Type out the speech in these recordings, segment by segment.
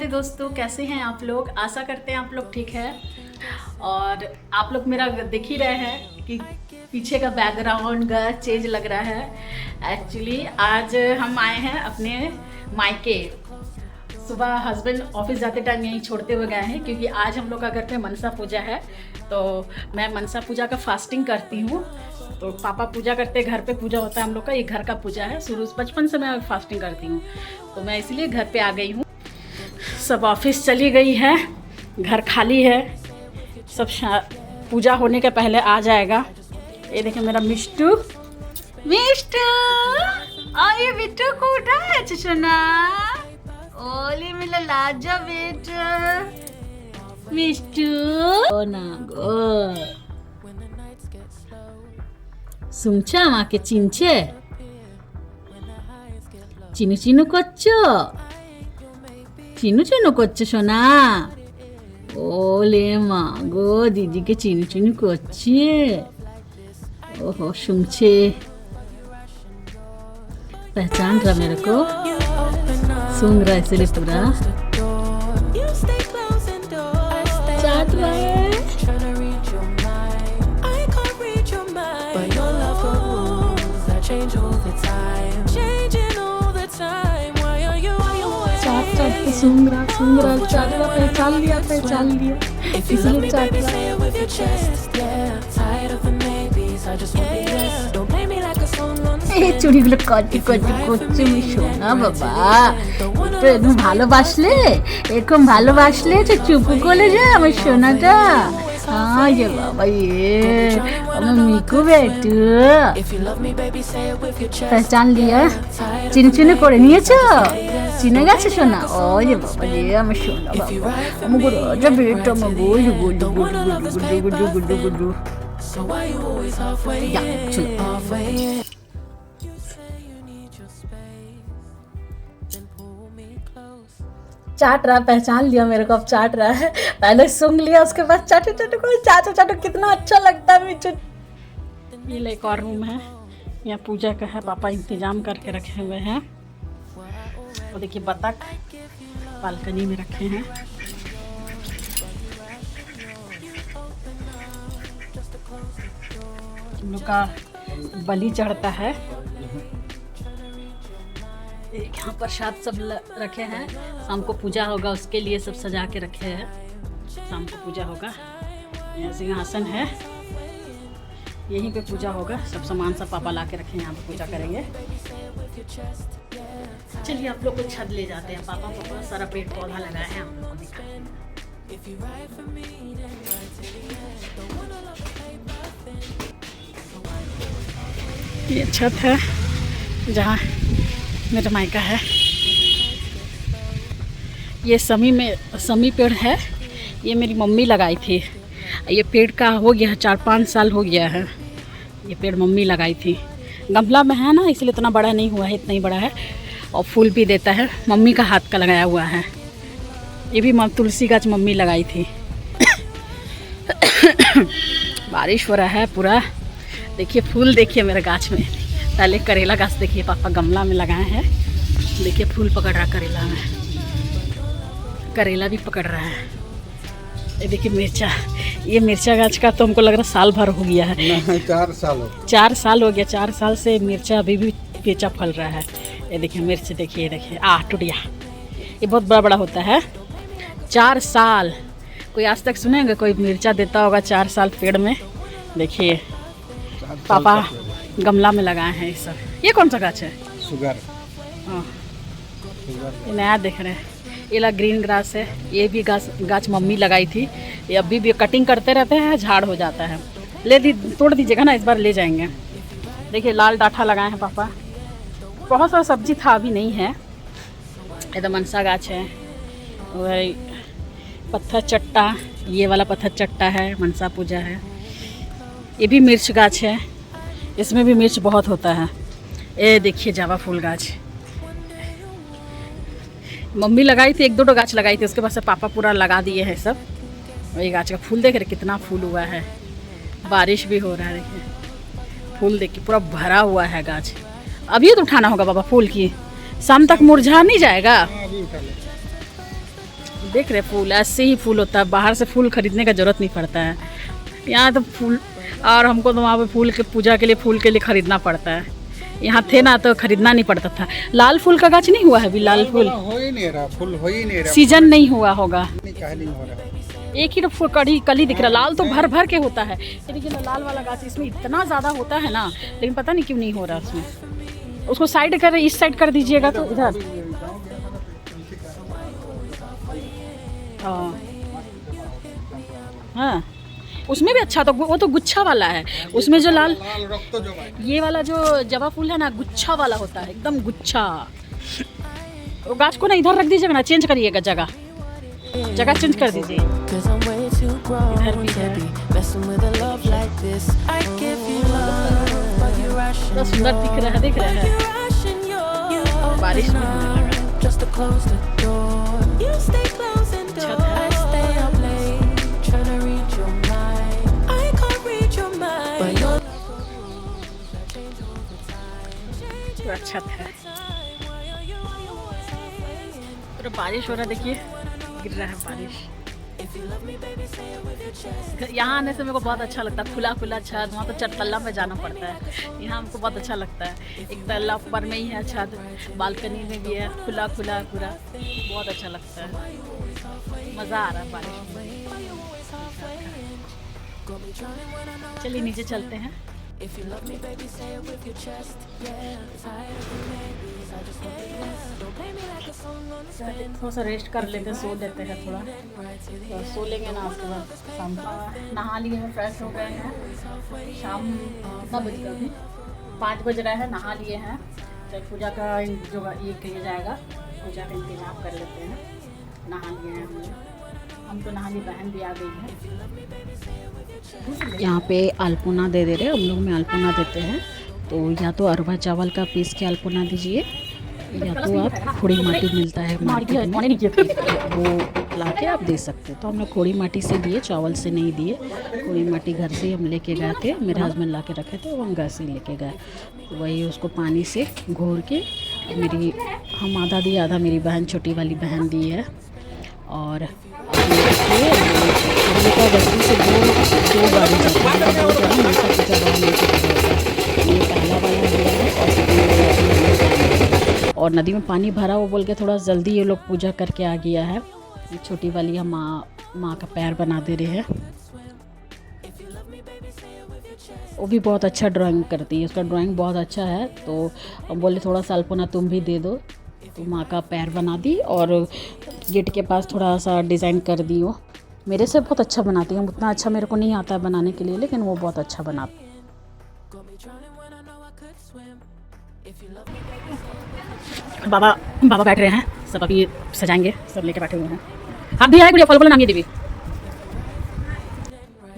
दोस्तों, कैसे हैं आप लोग। आशा करते हैं आप लोग ठीक है। और आप लोग मेरा देख ही रहे हैं कि पीछे का बैकग्राउंड का चेंज लग रहा है। एक्चुअली आज हम आए हैं अपने मायके। सुबह हस्बैंड ऑफिस जाते टाइम यहीं छोड़ते हुए गए हैं, क्योंकि आज हम लोग का घर पे मनसा पूजा है। तो मैं मनसा पूजा का फास्टिंग करती हूँ। तो पापा पूजा करते, घर पे पूजा होता है हम लोग का, ये घर का पूजा है। शुरू बचपन से मैं फास्टिंग करती हूँ, तो मैं इसलिए घर पे आ गई हूँ। सब ऑफिस चली गई है, घर खाली है। सब पूजा होने के पहले आ जाएगा। ये देखिए मेरा मिष्टू, अरे बिट्टू कूटा है चुचुना, ओले मेरा लाजा बेटा मिष्टू। ओ ना गो सुमचा আমাকে চিনছে, চিনু চিনু করছো, চিনু চিনু করছো সোনা। ওলে মা গো দিদিকে চিনু চিনু করছে। ओहो सुमचे, पहचान रहा मेरे को, सुन रहा है इसलिए पूरा चाट रहा है। चाट के सूंघ रहा चाट रहा, पहचान लिया इसलिए चाट रहा। এই চুড়িগুলো কটি কটি করছে সোনা বাবা। তো এরকম ভালোবাসলে, এরকম ভালোবাসলে তো চুপু করে যায় আমার সোনাটা। আয় বাবা, আমার মিকু বেটু পহচান লিয়া, চিনি চিনি করে নিয়েছো, চিনে গেছে সোনা। ওই বাবা রে আমার সোনা বাবা, আমার রাজা বেটা, আমার গুডু গুডু গুডু গুডু গুডু গুডু গুডু। चाट रहा, पहचान लिया मेरे को, अब चाट रहा है। पहले सूंघ लिया, उसके बाद चाटू चाटू को चाटू चाटू, कितना अच्छा लगता है मिठू। ये एक और रूम है, यहाँ पूजा का है, पापा इंतजाम करके रखे हुए हैं। और देखिए बतख बालकनी में रखे हैं। हम लोग का बलि चढ़ता है। यहाँ प्रसाद सब रखे हैं, शाम को पूजा होगा उसके लिए सब सजा के रखे हैं। शाम को पूजा होगा, यहाँ सिंहासन है, यहीं पे पूजा होगा। सब सामान सब पापा ला के रखे हैं, यहाँ पे पूजा करेंगे। चलिए आप लोग को छत ले जाते हैं। पापा सारा पेड़ पौधा लगाए हैं, हम लोग को दिखाएं। ये छत है जहाँ मेरा मायका है। ये समी पेड़ है, ये मेरी मम्मी लगाई थी। ये पेड़ का हो गया 4-5 साल हो गया है। ये पेड़ मम्मी लगाई थी, गमला में है ना, इसलिए इतना बड़ा नहीं हुआ है, इतना ही बड़ा है। और फूल भी देता है, मम्मी का हाथ का लगाया हुआ है। ये भी तुलसी गाछ मम्मी लगाई थी। बारिश हो रहा है पूरा। देखिए फूल, देखिए मेरे गाछ में। पहले करेला गाछ देखिए, पापा गमला में लगाए हैं। देखिए फूल पकड़ रहा करेला में, करेला भी पकड़ रहा है। ये देखिए मिर्चा, ये मिर्चा गाछ का तो हमको लग रहा साल भर हो गया है। 4 साल हो 4 साल हो गया। 4 साल से मिर्चा अभी भी पेचा फल रहा है। ये देखिए मिर्च, देखिए टुटिया, ये बहुत बड़ा बड़ा होता है। 4 साल, कोई आज तक सुनेंगे कोई मिर्चा देता होगा 4 साल पेड़ में। देखिए पापा गमला में लगाए हैं ये सब। ये कौन सा गाछ है? शुगर। हाँ, ये नया देख रहे हैं। ये ला ग्रीन ग्रास है, ये भी गाछ मम्मी लगाई थी। ये अभी भी कटिंग करते रहते हैं, झाड़ हो जाता है। तोड़ दीजिएगा ना, इस बार ले जाएंगे। देखिए लाल डाठा लगाए हैं पापा। बहुत सारा सब्जी था, अभी नहीं है। ये तो मनसा गाछ है। वही पत्थर चट्टा, ये वाला पत्थर चट्टा है, मनसा पूजा है। ये भी मिर्च गाछ है, इसमें भी मिर्च बहुत होता है। ये देखिए जावा फूल गाछ मम्मी लगाई थी, 1-2 गाछ लगाई थी, उसके बाद से पापा पूरा लगा दिए हैं सब। वही गाछ का फूल देख रहे कितना फूल हुआ है। बारिश भी हो रहा है, देखिए फूल देखिए पूरा भरा हुआ है गाछ। अभी तो उठाना होगा बाबा फूल की, शाम तक मुरझा नहीं जाएगा। देख रहे फूल ऐसे ही फूल होता है, बाहर से फूल खरीदने का ज़रूरत नहीं पड़ता है। यहाँ तो फूल, और हमको तो वहाँ पे फूल के पूजा के लिए फूल के लिए ख़रीदना पड़ता है। यहाँ थे ना तो खरीदना नहीं पड़ता था। लाल फूल का गाछ नहीं हुआ है अभी? लाल फूल हो ही नहीं रहा, फूल हो ही नहीं रहा, सीजन नहीं हुआ होगा, नहीं हो रहा। एक ही फूल कल ही दिख रहा। लाल तो भर भर के होता है, लेकिन लाल वाला गाछ इसमें इतना ज़्यादा होता है ना, लेकिन पता नहीं क्यों नहीं हो रहा उसमें। उसको साइड कर, इस साइड कर दीजिएगा तो इधर। हाँ उसमें भी अच्छा, तो वो तो गुच्छा वाला है। उसमें जो लाल ये वाला जो जवा फूल है ना, गुच्छा वाला होता है, एकदम गुच्छा। वो गाछ को ना इधर रख दीजिएगा ना, चेंज करिएगा जगह, जगह चेंज कर दीजिए। इधर भी है, तो सुंदर दिख रहा है, दिख रहा है। बारिश में होने लगा। छत है, छत है। पूरा बारिश हो रहा है, देखिए गिर रहा है बारिश। यहाँ आने से मेरे को बहुत अच्छा लगता है, खुला खुला छत। वहाँ तो चरतल्ला में जाना पड़ता है, यहाँ हमको बहुत अच्छा लगता है। एक तल्ला ऊपर में ही है छत, बालकनी में भी है, खुला खुला पूरा, बहुत अच्छा लगता है। मज़ा आ रहा है बारिश में। चलिए नीचे चलते हैं। थोड़ा सा रेस्ट कर लेते हैं, सो लेते हैं थोड़ा, तो सो लेंगे ना। उसके बाद शाम नहा लिए हैं, फ्रेश हो गए हैं। शाम कितना बज गया अभी? 5 बज रहा है। नहा लिए हैं, तो पूजा का जो ये किया जाएगा, पूजा का इंतजाम कर लेते हैं। नहा लिए हैं हम तो नहा ली, बहन भी आ गई है। यहाँ पे अल्पोना दे रहे हैं, हम लोग में अल्पोना देते हैं। तो या तो अरवा चावल का पीस के अल्पोना दीजिए, या तो आप खोड़ी माटी मिलता है मार्केट में, वो ला के आप दे सकते हो। तो हम लोग खोड़ी माटी से दिए, चावल से नहीं दिए। खोड़ी माटी घर से हम लेके गए थे, मेरे हस्बैंड ला के रखे थे, वो हम घर से लेके गए। तो वही उसको पानी से घोर के हम आधा दिए, आधा मेरी बहन, छोटी वाली बहन दी है। और देखिए का गलती से दो गाड़ी ये पहला वाला है, और नदी में पानी भरा, वो बोल के थोड़ा जल्दी ये लोग पूजा करके आ गया है। छोटी वाली हम माँ का पैर बना दे रहे हैं। वो भी बहुत अच्छा ड्राइंग करती है, उसका ड्राइंग बहुत अच्छा है। तो हम बोले थोड़ा सा अल्पना तुम भी दे दो, तो माँ का पैर बना दी और गेट के पास थोड़ा सा डिज़ाइन कर दी। वो मेरे से बहुत अच्छा बनाती है, उतना अच्छा मेरे को नहीं आता है बनाने के लिए, लेकिन वो बहुत अच्छा बनाती है। बाबा बैठ रहे हैं, सब अभी सजाएंगे, सब लेके बैठे हुए हैं। आप भी आए गुड़िया, फल बोला नाम ये देवी।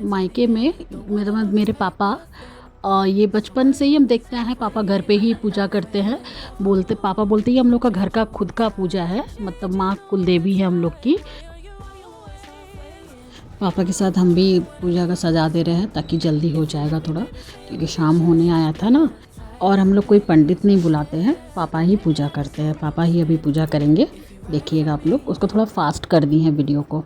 मायके में मेरे पापा, ये बचपन से ही हम देखते हैं, पापा घर पे ही पूजा करते हैं। पापा बोलते ही हम लोग का घर का खुद का पूजा है, मतलब माँ कुल देवी है हम लोग की। पापा के साथ हम भी पूजा का सजा दे रहे हैं, ताकि जल्दी हो जाएगा थोड़ा, क्योंकि शाम होने आया था ना। और हम लोग कोई पंडित नहीं बुलाते हैं, पापा ही पूजा करते हैं, पापा ही अभी पूजा करेंगे। देखिएगा आप लोग, उसको थोड़ा फास्ट कर दी है वीडियो को।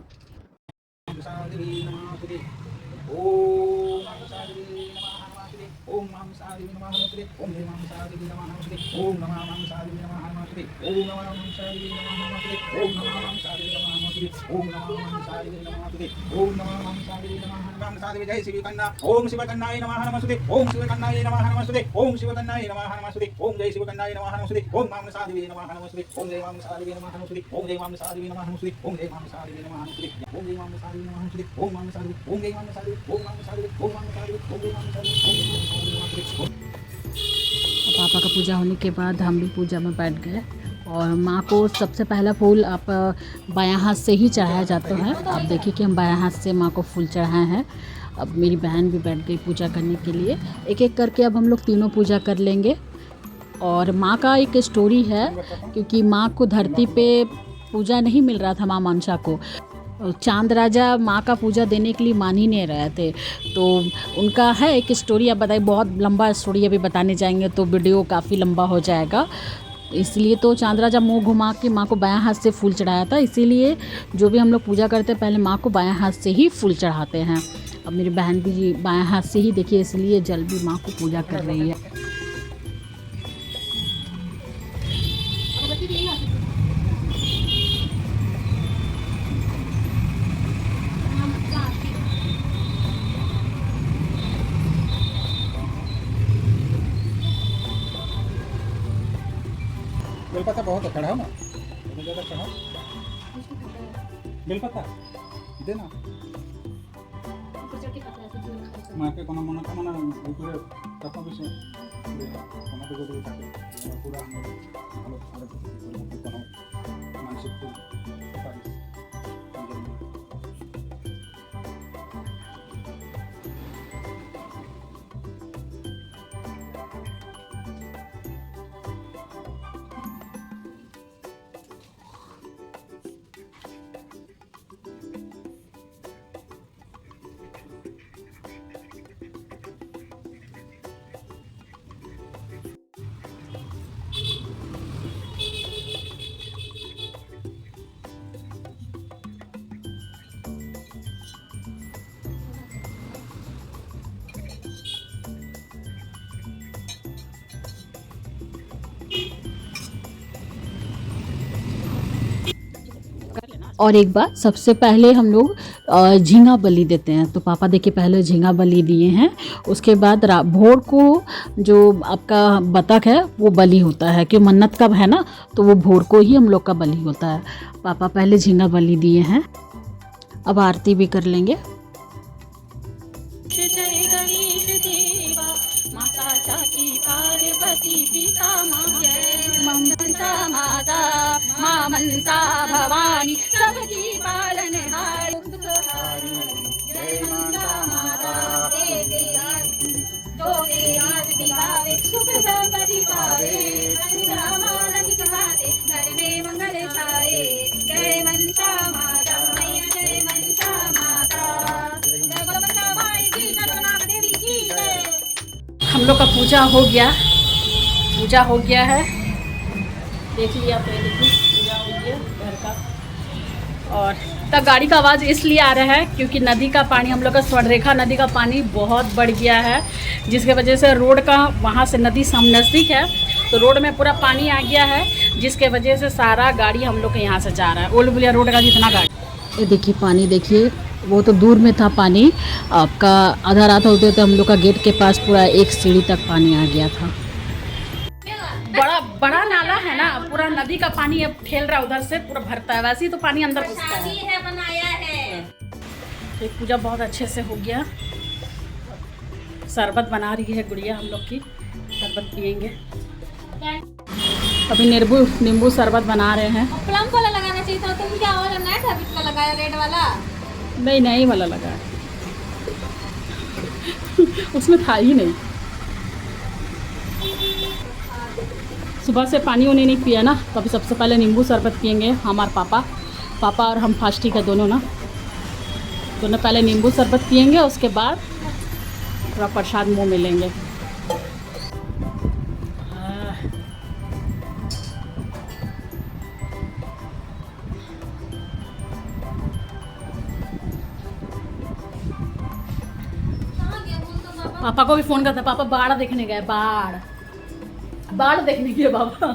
जय श्री कन्ना ओम शिव कन्नाय नमः नमस्ते ओम शिव कन्नाय नमः नमस्ते ओम शिव कन्नाय नमः नमस्ते ओम जय शिव कन्नाय नमः नमस्ते ओम माम साधवे नमः नमस्ते ओम जय माम साधवे नमः नमस्ते ओम जय माम साधवे नमः नमस्ते ओम जय माम साधवे नमः नमस्ते ओम जय माम साधवे नमः नमस्ते ओम माम साधवे ओम जय माम साधवे ओम माम साधवे ओम माम साधवे ओम जय माम साधवे। पापा का पूजा होने के बाद हम भी पूजा में बैठ गए, और माँ को सबसे पहला फूल आप बायां हाथ से ही चढ़ाया जाता है। आप देखिए कि हम बायां हाथ से माँ को फूल चढ़ाए हैं। अब मेरी बहन भी बैठ गई पूजा करने के लिए, एक एक करके अब हम लोग तीनों पूजा कर लेंगे। और माँ का एक स्टोरी है, क्योंकि माँ को धरती पे पूजा नहीं मिल रहा था, माँ मनसा को चांद राजा माँ का पूजा देने के लिए मान ही नहीं रहे थे। तो उनका है एक स्टोरी, आप बताइए, बहुत लंबा स्टोरी अभी बताने जाएंगे तो वीडियो काफ़ी लंबा हो जाएगा। इसलिए तो चांद्रा जब मुंह घुमा के माँ को बायां हाथ से फूल चढ़ाया था, इसीलिए जो भी हम लोग पूजा करते हैं पहले माँ को बायां हाथ से ही फूल चढ़ाते हैं। अब मेरी बहन भी बायां हाथ से ही देखिए, इसलिए जल भी माँ को पूजा कर रही है। बेलपत्ता बहुत चढ़ाओ ना, ज़्यादा चढ़ाओ। बेलपत्ता देना माँ के कोनो मनोकामना पूरे तत्व विषय समाज को दे ताकि पूरा कोनो मानसिक और एक बात, सबसे पहले हम लोग झींगा बलि देते हैं। तो पापा देखिए पहले झींगा बलि दिए हैं, उसके बाद भोर को जो आपका बतख है वो बलि होता है, कि मन्नत कब है ना, तो वो भोर को ही हम लोग का बलि होता है। पापा पहले झींगा बलि दिए हैं, अब आरती भी कर लेंगे। मां मनसा भवानी सबकी पालनहार, जय मनसा माता जो आरती गावे सुख संपत्ति पावे, घर में मंगल छाए। जय मनसा माता, जय मनसा माता, जय मनसा माई की, जगन्नाथ देवी की जय। हम लोग का पूजा हो गया है, देख लिया पहले की पूजा हो गया घर का। और तब गाड़ी का आवाज़ इसलिए आ रहा है क्योंकि नदी का पानी, हम लोग का स्वर्णरेखा नदी का पानी बहुत बढ़ गया है, जिसके वजह से रोड का, वहाँ से नदी नज़दीक है तो रोड में पूरा पानी आ गया है, जिसके वजह से सारा गाड़ी हम लोग के यहाँ से जा रहा है। ओल्ड बुलिया रोड का जितना गाड़ी, ये देखिए पानी देखिए, वो तो दूर में था पानी, आपका आधा रात होते होते हम लोग का गेट के पास पूरा एक सीढ़ी तक पानी आ गया था। बड़ा नाला है ना, पूरा नदी का पानी अब ठेल रहा है, उधर से पूरा भरता है, वैसे ही तो पानी अंदर घुसता है। बनाया है। तो पूजा बहुत अच्छे से हो गया। शरबत बना रही है गुड़िया, हम लोग की शरबत पियेंगे। अभी नींबू शरबत बना रहे हैं। प्लम वाला लगाना चाहिए था, तुम क्या और नेट हैबिट का लगाया, रेड वाला? नहीं वाला लगा उसमें था ही नहीं। सुबह से पानी उन्हें नहीं पिया ना, तो अभी सबसे पहले नींबू शरबत पियेंगे। हमारे पापा और हम फास्टिंग है दोनों ना, दोनों पहले नींबू शरबत पियेंगे, उसके बाद थोड़ा प्रसाद मुँह में लेंगे। पापा को भी फ़ोन करता, पापा बाढ़ देखने गए, बाढ़ देखने गए पापा।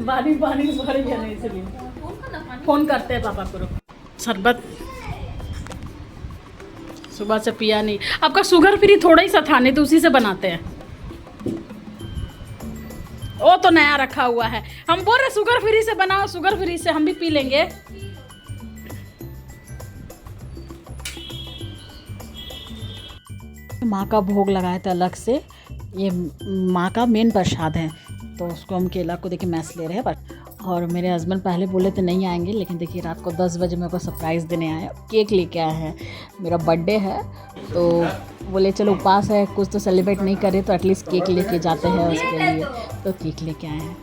पानी भर गया नहीं, इसलिए फ़ोन करते हैं पापा को। शरबत सुबह से पिया नहीं, आपका शुगर फ्री थोड़ा ही सा था, नहीं तो उसी से बनाते हैं। वो तो नया रखा हुआ है, हम बोल रहे शुगर फ्री से बनाओ, शुगर फ्री से हम भी पी लेंगे। माँ का भोग लगाया था अलग से, ये माँ का मेन प्रसाद है, तो उसको हम केला को देखिए मैस ले रहे हैं। और मेरे हस्बैंड पहले बोले थे नहीं आएंगे, लेकिन देखिए रात को 10 बजे मेरे को सरप्राइज़ देने आए, केक लेके आए हैं। मेरा बर्थडे है तो बोले चलो उपास है, कुछ तो सेलिब्रेट नहीं करे तो एटलीस्ट केक लेके जाते हैं उसके लिए, तो केक लेके आए हैं।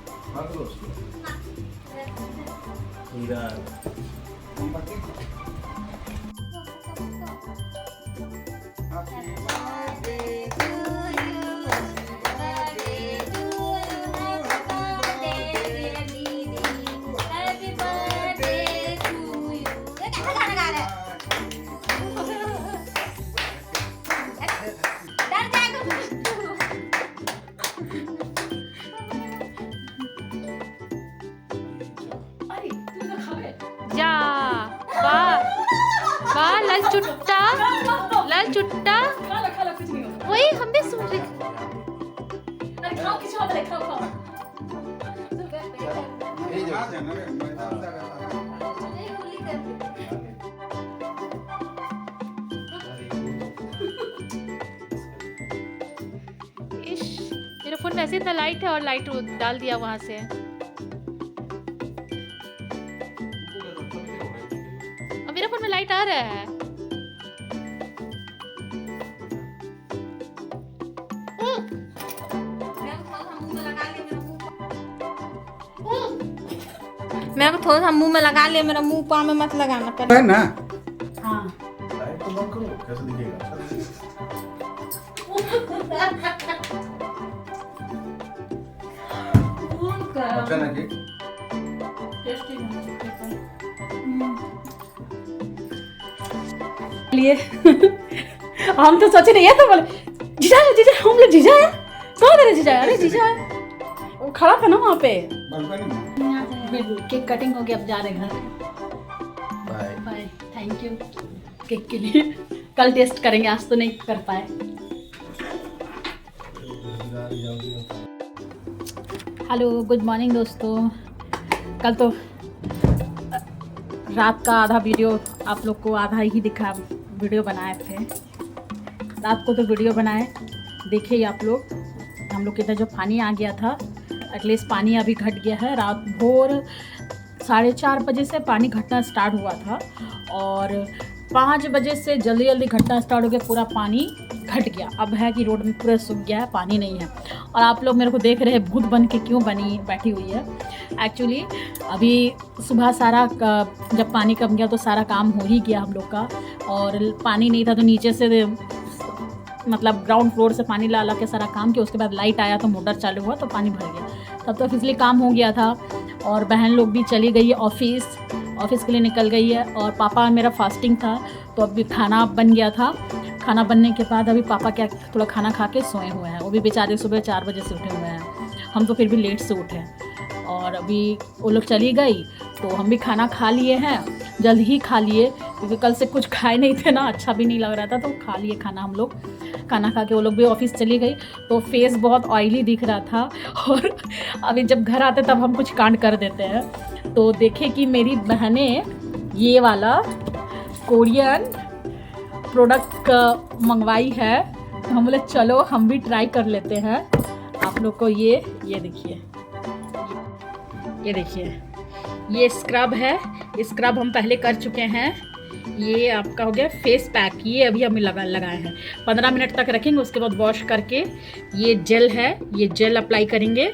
लाल चुट्टा, लाल चुट्टा। खा लो, कुछ नहीं होगा। वही हम भी सुन रहे। अरे खाओ, किसी और खाओ, खाओ। इश, मेरा फोन वैसे इतना लाइट है और लाइट डाल दिया वहां से। अब मेरा फोन में लाइट आ रहा है। मेरे को थोड़ा सा मुंह में लगा लिया, मेरा मुंह पाँव में मत लगाना पड़े। है ना? हाँ। लाइट तो बंद करो, कैसे दिखेगा? अच्छा ना कि लिए हम तो सोचे नहीं है, तो बोले जीजा है, जीजा हम लोग जीजा है, कौन मेरे जीजा है? अरे जीजा है, वो खड़ा था ना वहाँ पे। बालकनी में। केक कटिंग हो गया, अब जा रहे घर। Bye. Bye, thank you cake के लिए। कल टेस्ट करेंगे, आज तो नहीं कर पाए। हेलो, गुड मॉर्निंग दोस्तों। कल तो रात का आधा वीडियो आप लोग को आधा ही दिखा, वीडियो बनाए थे। रात को तो वीडियो बनाए, देखे ही आप लोग। हम लोग के इधर जो पानी आ गया था, एटलीस्ट पानी अभी घट गया है। रात भोर 4:30 बजे से पानी घटना स्टार्ट हुआ था और 5 बजे से जल्दी जल्दी घटना स्टार्ट हो गया, पूरा पानी घट गया। अब है कि रोड में पूरा सूख गया है, पानी नहीं है। और आप लोग मेरे को देख रहे हैं भूत बन के क्यों बैठी हुई है। एक्चुअली अभी सुबह सारा जब पानी कम गया तो सारा काम हो ही गया हम लोग का, और पानी नहीं था तो नीचे से मतलब ग्राउंड फ्लोर से पानी ला के सारा काम किया। उसके बाद लाइट आया तो मोटर चालू हुआ तो पानी भर गया, तब तक इसलिए काम हो गया था। और बहन लोग भी चली गई है ऑफिस के लिए निकल गई है। और पापा मेरा फास्टिंग था तो अभी खाना बन गया था। खाना बनने के बाद अभी पापा क्या थोड़ा खाना खा के सोए हुए हैं। वो भी बेचारे सुबह 4 बजे से उठे हुए हैं, हम तो फिर भी लेट से उठे। और अभी वो लोग चली गई तो हम भी खाना खा लिए हैं, जल्द ही खा लिए, क्योंकि कल से कुछ खाए नहीं थे ना, अच्छा भी नहीं लग रहा था, तो खा लिए खाना हम लोग। खाना खा के वो लोग भी ऑफिस चली गई तो फेस बहुत ऑयली दिख रहा था। और अभी जब घर आते तब हम कुछ कांड कर देते हैं। तो देखे कि मेरी बहनें ये वाला कोरियन प्रोडक्ट मंगवाई है, तो हम बोले चलो हम भी ट्राई कर लेते हैं। आप लोग को ये देखिए, ये देखिए, ये स्क्रब है। स्क्रब हम पहले कर चुके हैं। ये आपका हो गया फेस पैक, ये अभी हमें लगाए हैं। 15 मिनट तक रखेंगे, उसके बाद वॉश करके ये जेल है, ये जेल अप्लाई करेंगे,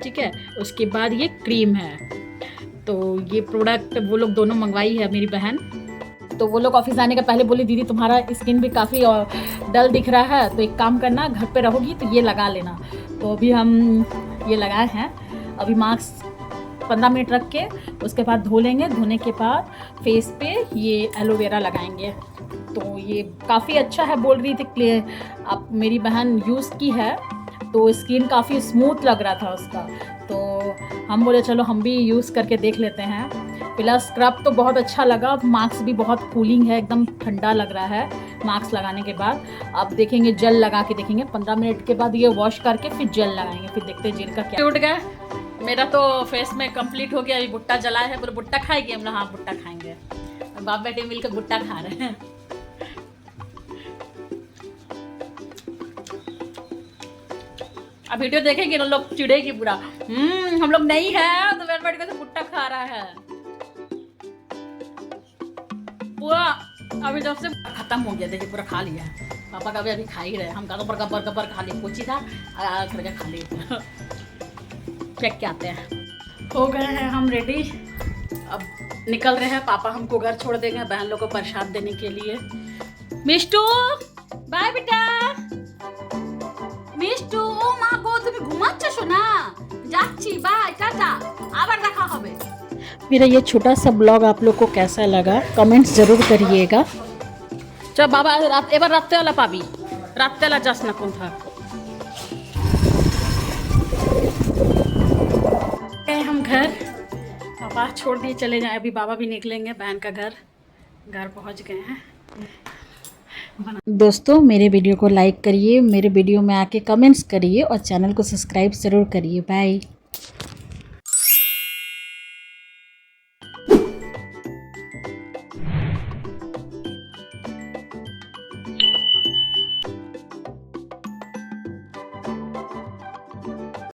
ठीक है। उसके बाद ये क्रीम है। तो ये प्रोडक्ट वो लोग दोनों मंगवाई है मेरी बहन। तो वो लोग ऑफिस आने का पहले बोली दीदी तुम्हारा स्किन भी काफ़ी डल दिख रहा है, तो एक काम करना, घर पे रहोगी तो ये लगा लेना। तो अभी हम ये लगाए हैं। अभी मास्क 15 मिनट रख के उसके बाद धो लेंगे। धोने के बाद फेस पे ये एलोवेरा लगाएंगे। तो ये काफ़ी अच्छा है बोल रही थी, अब मेरी बहन यूज़ की है तो स्किन काफ़ी स्मूथ लग रहा था उसका। तो हम बोले चलो हम भी यूज़ करके देख लेते हैं। प्लस स्क्रब तो बहुत अच्छा लगा, मास्क भी बहुत कूलिंग है, एकदम ठंडा लग रहा है मास्क लगाने के बाद। अब देखेंगे जेल लगा के देखेंगे, 15 मिनट के बाद ये वॉश करके फिर जेल लगाएंगे, फिर देखते हैं जेल का क्या। टूट गया मेरा तो फेस में कंप्लीट हो गया। अभी भुट्टा जला है, बोले भुट्टा खाएगी, हम लोग हाँ भुट्टा खाएंगे। बाप बेटे मिलकर भुट्टा खा रहे हैं। अब वीडियो देखेंगे ना लोग चिढ़ेगी पूरा, हम लोग नहीं है तो बैठ के भुट्टा खा रहा है पूरा। अभी जब से खत्म हो गया, देखिए पूरा खा लिया है। पापा का भी अभी खा ही रहे, हम का तो गब्बर खा लिए, कुछ ही था करके खा लिए। चेक के आते हैं। हो गए हैं हम रेडी, अब निकल रहे हैं। पापा हमको घर छोड़ देंगे बहन लोग को प्रसाद देने के लिए। मिष्टू बाय बेटा, मिष्टू ও মা গো তুমি ঘুমাচ্ছো না? যাচ্ছি বাই টাটা, আবার দেখা হবে। मेरा ये छोटा सा ब्लॉग आप लोग को कैसा लगा कमेंट्स जरूर करिएगा। चल बाबा এবার রাত্রেবেলা পাবি, রাত্রেবেলা যাস না কোন था। हम घर पापा छोड़ दिए चले जाए, अभी बाबा भी निकलेंगे। बहन का घर पहुंच गए हैं। दोस्तों मेरे वीडियो को लाइक करिए, मेरे वीडियो में आके कमेंट्स करिए और चैनल को सब्सक्राइब ज़रूर करिए। बाय।